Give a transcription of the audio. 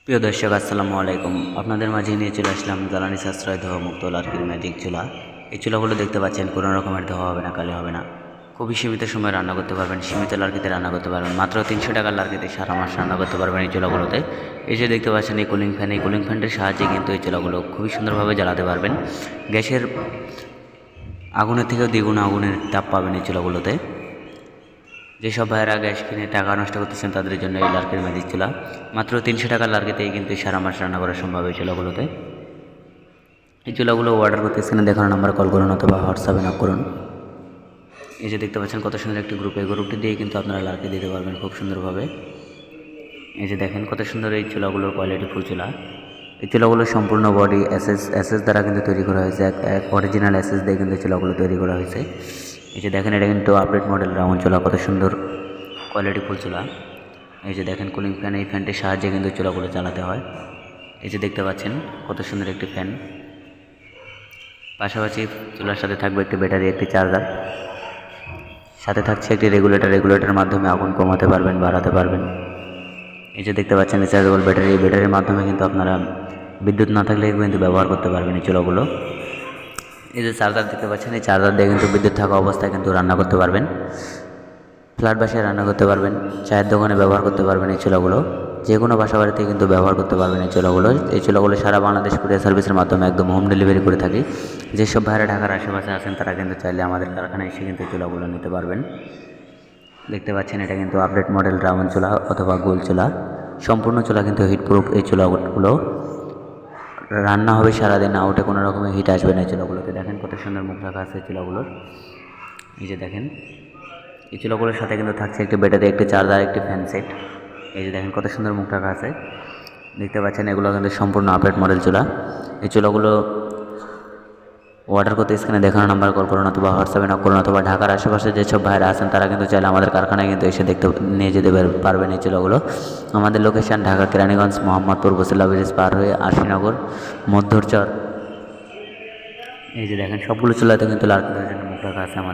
প্রিয় দর্শক আসসালামু আলাইকুম। আপনাদের মাঝে নিয়ে চলে আসলাম জ্বালানি সাশ্রয় ধোয়া মুক্ত লার্কির ম্যাজিক চুলা। এই চুলাগুলো দেখতে পাচ্ছেন কোনো রকমের ধোয়া হবে না, কালি হবে না। খুবই সীমিত সময় রান্না করতে পারবেন, সীমিত লার্কিতে রান্না করতে পারবেন। মাত্র 300 টাকার লার্কিতে সারা মাস রান্না করতে পারবেন এই চুলাগুলোতে। এই যে দেখতে পাচ্ছেন এই কুলিং ফ্যান, এই কুলিং ফ্যানটির সাহায্যে কিন্তু এই চুলাগুলো খুবই সুন্দরভাবে জ্বালাতে পারবেন। গ্যাসের আগুনের থেকেও দ্বিগুণ আগুনের তাপ পাবেন এই চুলাগুলোতে। যেসব ভাইয়েরা গ্যাস কিনে টাকা নষ্ট করতেছেন তাদের জন্য এই লার্কির ম্যাজিক চুলা। মাত্র 300 টাকার লার্কিতেই কিন্তু সারা মাস রান্না করা সম্ভব এই চুলাগুলোতে। এই চুলাগুলো অর্ডার করতে স্ক্রিনে দেখানো নাম্বারে কল করুন অথবা হোয়াটসঅ্যাপে নক করুন। এই যে দেখতে পাচ্ছেন কত সুন্দর একটি গ্রুপ, এই গ্রুপটি দিয়ে কিন্তু আপনারা লার্কি দিতে পারবেন খুব সুন্দরভাবে। এই যে দেখেন কত সুন্দর এই চুলাগুলোর কোয়ালিটি ফুল চুলা। এই চুলাগুলোর সম্পূর্ণ বডি এসএস দ্বারা কিন্তু তৈরি করা হয়েছে, এক অরিজিনাল এসএস দিয়ে কিন্তু চুলাগুলো তৈরি করা হয়েছে। এই যে দেখেন এটা কিন্তু আপডেট মডেল রাউন্ড চুলা, কত সুন্দর কোয়ালিটি ফুল চুলা। এই যে দেখেন কুলিং ফ্যান, এই ফ্যানটির সাহায্যে কিন্তু চুলাগুলো চালাতে হয়। এই যে দেখতে পাচ্ছেন কত সুন্দর একটি ফ্যান। পাশাপাশি চুলার সাথে থাকবে একটি ব্যাটারি, একটি চার্জার, সাথে থাকছে একটি রেগুলেটরের মাধ্যমে আগুন কমাতে পারবেন, বাড়াতে পারবেন। এই যে দেখতে পাচ্ছেন রিচার্জেবল ব্যাটারি, এই ব্যাটারির মাধ্যমে কিন্তু আপনারা বিদ্যুৎ না থাকলে কিন্তু ব্যবহার করতে পারবেন এই চুলাগুলো। এই যে চার্জার দেখতে পাচ্ছেন, এই চার্জার দিয়ে কিন্তু বিদ্যুৎ থাকা অবস্থায় কিন্তু রান্না করতে পারবেন, ফ্ল্যাট বাসায় রান্না করতে পারবেন, চায়ের দোকানে ব্যবহার করতে পারবেন এই চুলাগুলো। যে কোনো বাসা বাড়িতে কিন্তু ব্যবহার করতে পারবেন এই চুলাগুলো। এই চুলাগুলো সারা বাংলাদেশ কুরিয়ার সার্ভিসের মাধ্যমে একদম হোম ডেলিভারি করে থাকি। যেসব ভাইরা ঢাকার আশেপাশে আছেন তারা কিন্তু চাইলে আমাদের কারখানায় এসে কিন্তু চুলাগুলো নিতে পারবেন। দেখতে পাচ্ছেন এটা কিন্তু আপডেট মডেল রাউন্ড চুলা অথবা গোল চুলা। সম্পূর্ণ চুলা কিন্তু হিটপ্রুফ এই চুলাগুলো। রান্না হবে সারাদিন, আউটে কোনো রকমের হিট আসবে না এই চুলাগুলোতে। দেখেন কত সুন্দর মুখ রাখা আছে এই চুলাগুলোর। এই যে দেখেন এই চুলাগুলোর সাথে কিন্তু থাকছে একটি ব্যাটারি, একটি চার্জার, একটি ফ্যান সেট। এই যে দেখেন কত সুন্দর মুখ রাখা আছে। দেখতে পাচ্ছেন এগুলো কিন্তু সম্পূর্ণ আপডেট মডেল চুলা। এই চুলাগুলো অর্ডার করতে স্ক্রিনে দেখানো নাম্বার কল করুন অথবা হোয়াটসঅ্যাপে নক করুন, অথবা ঢাকার আশেপাশে যেসব ভাইরা আছেন তারা কিন্তু চাইলে আমাদের কারখানায় কিন্তু এসে নিয়ে যেতে পারবেন এই চুলাগুলো। আমাদের লোকেশান ঢাকা কেরানীগঞ্জ, মোহাম্মদপুর, বসিলা ব্রিজ পার হয়ে আশিনগর, মধ্যরচর। এই যে দেখেন সবগুলো চুলাতে কিন্তু লার্কি দেওয়ার জন্য মুখ রাখা আছে আমাদের।